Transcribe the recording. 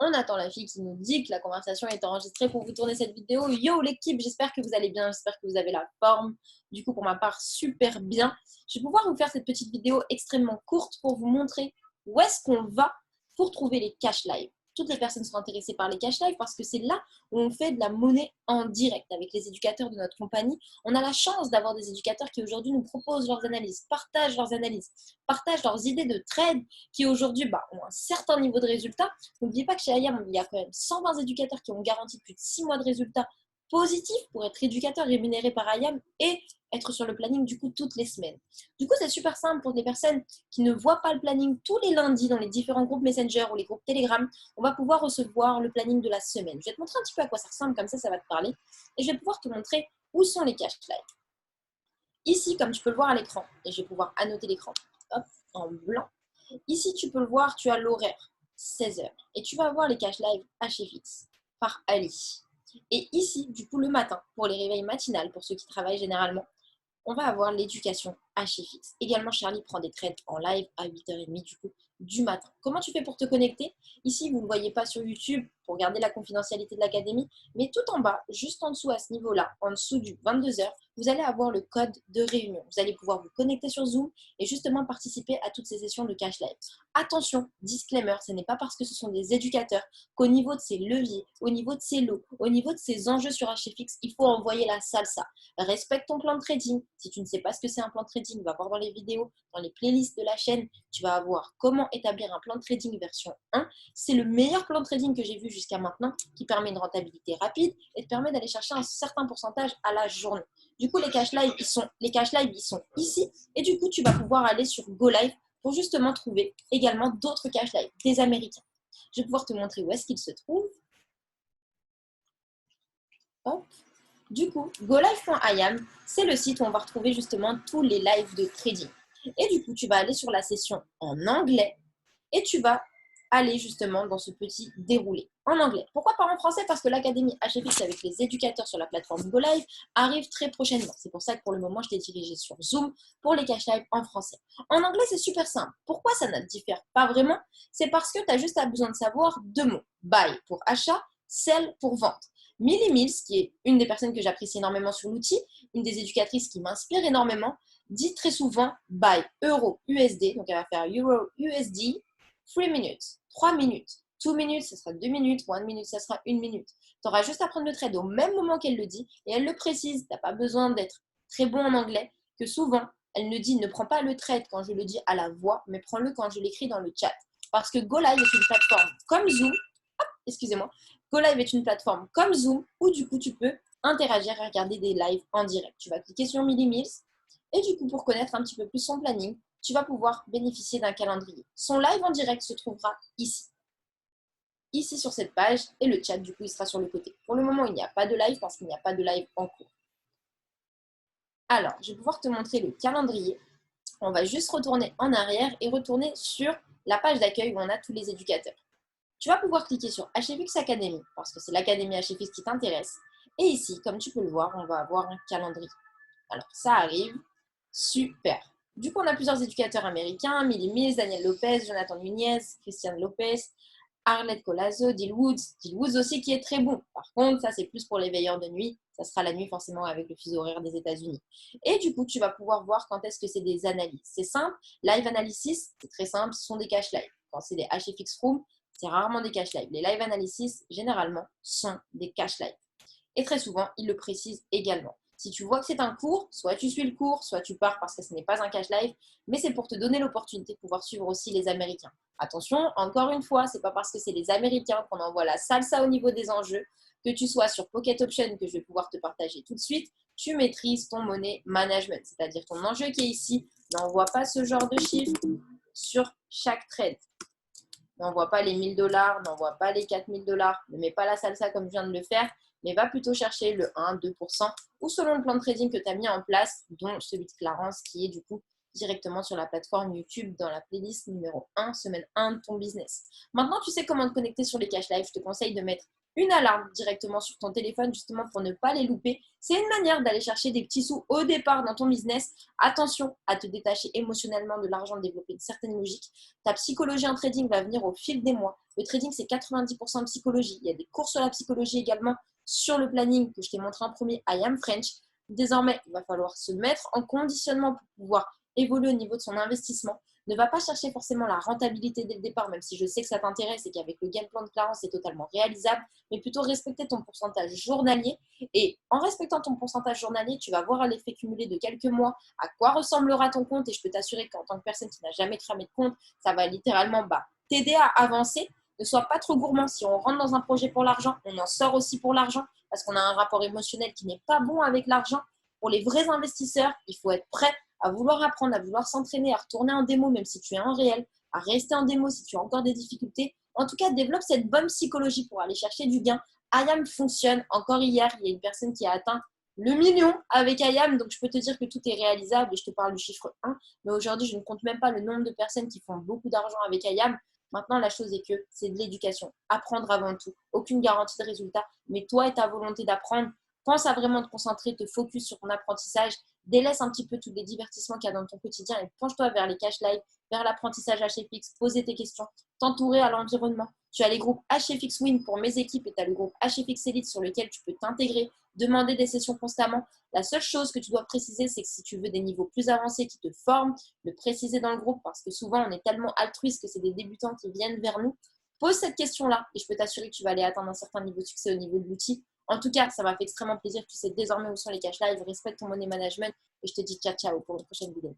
On attend la fille qui nous dit que la conversation est enregistrée pour vous tourner cette vidéo. Yo l'équipe, j'espère que vous allez bien, j'espère que vous avez la forme. Du coup, pour ma part, super bien. Je vais pouvoir vous faire cette petite vidéo extrêmement courte pour vous montrer où est-ce qu'on va pour trouver les cash live. Toutes les personnes sont intéressées par les cash live parce que c'est là où on fait de la monnaie en direct avec les éducateurs de notre compagnie. On a la chance d'avoir des éducateurs qui aujourd'hui nous proposent leurs analyses, partagent leurs idées de trade qui aujourd'hui ont un certain niveau de résultat. N'oubliez pas que chez IAM, il y a quand même 120 éducateurs qui ont garanti plus de 6 mois de résultats positifs pour être éducateur rémunéré par IAM et être sur le planning du coup toutes les semaines. Du coup, c'est super simple pour les personnes qui ne voient pas le planning tous les lundis dans les différents groupes Messenger ou les groupes Telegram. On va pouvoir recevoir le planning de la semaine. Je vais te montrer un petit peu à quoi ça ressemble, comme ça va te parler. Et je vais pouvoir te montrer où sont les cash live. Ici, comme tu peux le voir à l'écran, et je vais pouvoir annoter l'écran, hop, en blanc. Ici, tu peux le voir, tu as l'horaire, 16h. Et tu vas voir les cash live HFX par Ali. Et ici, du coup, le matin, pour les réveils matinales, pour ceux qui travaillent généralement, on va avoir l'éducation HFX. Également, Charlie prend des trades en live à 8h30 du matin. Comment tu fais pour te connecter? Ici, vous ne le voyez pas sur YouTube pour garder la confidentialité de l'académie, mais tout en bas, juste en dessous à ce niveau-là, en dessous du 22h, vous allez avoir le code de réunion. Vous allez pouvoir vous connecter sur Zoom et justement participer à toutes ces sessions de cash live. Attention, disclaimer, ce n'est pas parce que ce sont des éducateurs qu'au niveau de ces leviers, au niveau de ces lots, au niveau de ces enjeux sur HFX, il faut envoyer la salsa. Respecte ton plan de trading. Si tu ne sais pas ce que c'est un plan de trading, va voir dans les vidéos, dans les playlists de la chaîne, tu vas avoir comment établir un plan de trading version 1. C'est le meilleur plan de trading que j'ai vu jusqu'à maintenant qui permet une rentabilité rapide et te permet d'aller chercher un certain pourcentage à la journée. Du coup, les cash live, ils sont ici et du coup, tu vas pouvoir aller sur Go Live pour justement trouver également d'autres cash live, des Américains. Je vais pouvoir te montrer où est-ce qu'ils se trouvent. Hop. Du coup, golive.iam, c'est le site où on va retrouver justement tous les lives de trading. Et du coup, tu vas aller sur la session en anglais et tu vas aller justement dans ce petit déroulé en anglais. Pourquoi pas en français? Parce que l'académie HFX avec les éducateurs sur la plateforme GoLive arrive très prochainement. C'est pour ça que pour le moment, je t'ai dirigé sur Zoom pour les cash live en français. En anglais, c'est super simple. Pourquoi ça ne diffère pas vraiment? C'est parce que tu as juste besoin de savoir deux mots. Buy pour achat, sell pour vente. Millie Mills, qui est une des personnes que j'apprécie énormément sur l'outil, une des éducatrices qui m'inspire énormément, dit très souvent buy euro USD, donc elle va faire euro USD, 3 minutes, 3 minutes, 2 minutes, ça sera 2 minutes, 1 minute, ça sera 1 minute. Tu auras juste à prendre le trade au même moment qu'elle le dit, et elle le précise, tu n'as pas besoin d'être très bon en anglais, que souvent, elle ne dit, ne prends pas le trade quand je le dis à la voix, mais prends-le quand je l'écris dans le chat. Parce que GoLive est une plateforme comme Zoom, excusez-moi, GoLive est une plateforme comme Zoom où du coup tu peux interagir et regarder des lives en direct. Tu vas cliquer sur Millie Mills et du coup pour connaître un petit peu plus son planning, tu vas pouvoir bénéficier d'un calendrier. Son live en direct se trouvera ici sur cette page et le chat du coup il sera sur le côté. Pour le moment il n'y a pas de live parce qu'il n'y a pas de live en cours. Alors je vais pouvoir te montrer le calendrier. On va juste retourner en arrière et retourner sur la page d'accueil où on a tous les éducateurs. Tu vas pouvoir cliquer sur HFX Academy parce que c'est l'académie HFX qui t'intéresse. Et ici, comme tu peux le voir, on va avoir un calendrier. Alors, ça arrive. Super. Du coup, on a plusieurs éducateurs américains. Millie Mills, Daniel Lopez, Jonathan Nunez, Christian Lopez, Arlette Colazo, Dill Woods. Dill Woods aussi qui est très bon. Par contre, ça, c'est plus pour les veilleurs de nuit. Ça sera la nuit forcément avec le fuseau horaire des États-Unis. Et du coup, tu vas pouvoir voir quand est-ce que c'est des analyses. C'est simple. Live Analysis, c'est très simple. Ce sont des cash live. Quand c'est des HFX Room, c'est rarement des cash live. Les live analysis, généralement, sont des cash live. Et très souvent, ils le précisent également. Si tu vois que c'est un cours, soit tu suis le cours, soit tu pars parce que ce n'est pas un cash live, mais c'est pour te donner l'opportunité de pouvoir suivre aussi les Américains. Attention, encore une fois, ce n'est pas parce que c'est les Américains qu'on envoie la salsa au niveau des enjeux, que tu sois sur Pocket Option, que je vais pouvoir te partager tout de suite, tu maîtrises ton money management, c'est-à-dire ton enjeu qui est ici. N'envoie pas ce genre de chiffres sur chaque trade. N'envoie pas les 1000 $, n'envoie pas les 4000 $, ne mets pas la salsa comme je viens de le faire, mais va plutôt chercher le 1-2% ou selon le plan de trading que tu as mis en place, dont celui de Clarence qui est du coup directement sur la plateforme YouTube dans la playlist numéro 1, semaine 1 de ton business. Maintenant, tu sais comment te connecter sur les cash live. Je te conseille de mettre une alarme directement sur ton téléphone justement pour ne pas les louper. C'est une manière d'aller chercher des petits sous au départ dans ton business. Attention à te détacher émotionnellement de l'argent, de développer une certaine logique. Ta psychologie en trading va venir au fil des mois. Le trading, c'est 90% de psychologie. Il y a des cours sur la psychologie également sur le planning que je t'ai montré en premier, I Am French. Désormais, il va falloir se mettre en conditionnement pour pouvoir évoluer au niveau de son investissement. Ne va pas chercher forcément la rentabilité dès le départ, même si je sais que ça t'intéresse et qu'avec le game plan de Clarence, c'est totalement réalisable, mais plutôt respecter ton pourcentage journalier. Et en respectant ton pourcentage journalier, tu vas voir à l'effet cumulé de quelques mois à quoi ressemblera ton compte. Et je peux t'assurer qu'en tant que personne qui n'a jamais cramé de compte, ça va littéralement t'aider à avancer. Ne sois pas trop gourmand. Si on rentre dans un projet pour l'argent, on en sort aussi pour l'argent parce qu'on a un rapport émotionnel qui n'est pas bon avec l'argent. Pour les vrais investisseurs, il faut être prêt à vouloir apprendre, à vouloir s'entraîner, à retourner en démo même si tu es en réel, à rester en démo si tu as encore des difficultés. En tout cas, développe cette bonne psychologie pour aller chercher du gain. IAM fonctionne. Encore hier, il y a une personne qui a atteint le million avec IAM, donc je peux te dire que tout est réalisable et je te parle du chiffre 1. Mais aujourd'hui, je ne compte même pas le nombre de personnes qui font beaucoup d'argent avec IAM. Maintenant, la chose est que c'est de l'éducation. Apprendre avant tout. Aucune garantie de résultat, mais toi et ta volonté d'apprendre, pense à vraiment te concentrer, te focus sur ton apprentissage. Délaisse un petit peu tous les divertissements qu'il y a dans ton quotidien et penche-toi vers les cash live, vers l'apprentissage HFX, poser tes questions, t'entourer à l'environnement. Tu as les groupes HFX Win pour mes équipes et tu as le groupe HFX Elite sur lequel tu peux t'intégrer, demander des sessions constamment. La seule chose que tu dois préciser, c'est que si tu veux des niveaux plus avancés qui te forment, le préciser dans le groupe parce que souvent on est tellement altruiste que c'est des débutants qui viennent vers nous. Pose cette question-là et je peux t'assurer que tu vas aller atteindre un certain niveau de succès au niveau de l'outil. En tout cas, ça m'a fait extrêmement plaisir. Tu sais désormais où sont les cash live. Respecte ton money management et je te dis ciao ciao pour une prochaine vidéo.